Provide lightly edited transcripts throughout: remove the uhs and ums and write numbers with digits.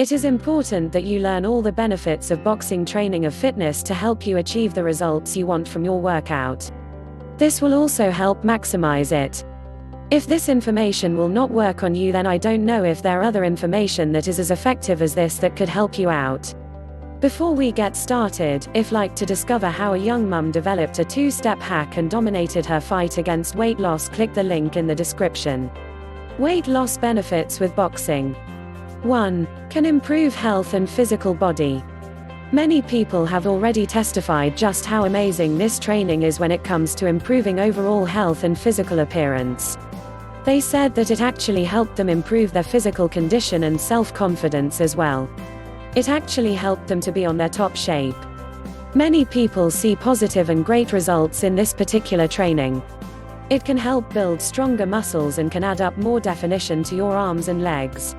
It is important that you learn all the benefits of boxing training of fitness to help you achieve the results you want from your workout. This will also help maximize it. If this information will not work on you, then I don't know if there are other information that is as effective as this that could help you out. Before we get started, if like to discover how a young mum developed a 2-step hack and dominated her fight against weight loss, click the link in the description. Weight loss benefits with boxing. 1. Can improve health and physical body. Many people have already testified just how amazing this training is when it comes to improving overall health and physical appearance. They said that it actually helped them improve their physical condition and self-confidence as well. It actually helped them to be on their top shape. Many people see positive and great results in this particular training. It can help build stronger muscles and can add up more definition to your arms and legs.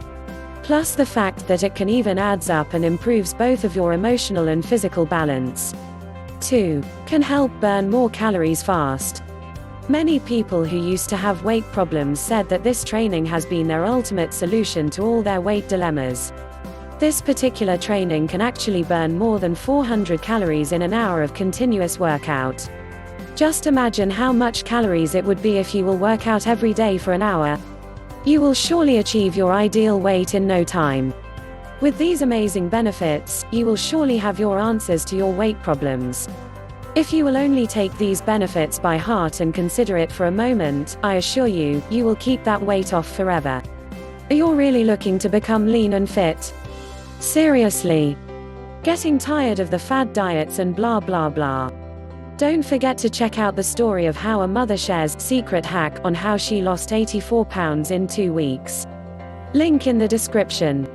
Plus the fact that it can even adds up and improves both of your emotional and physical balance. 2. Can help burn more calories fast. Many people who used to have weight problems said that this training has been their ultimate solution to all their weight dilemmas. This particular training can actually burn more than 400 calories in an hour of continuous workout. Just imagine how much calories it would be if you will work out every day for an hour. You will surely achieve your ideal weight in no time. With these amazing benefits, you will surely have your answers to your weight problems. If you will only take these benefits by heart and consider it for a moment, I assure you, you will keep that weight off forever. Are you really looking to become lean and fit? Seriously? Getting tired of the fad diets and blah blah blah? Don't forget to check out the story of how a mother shares secret hack on how she lost 84 pounds in 2 weeks. Link in the description.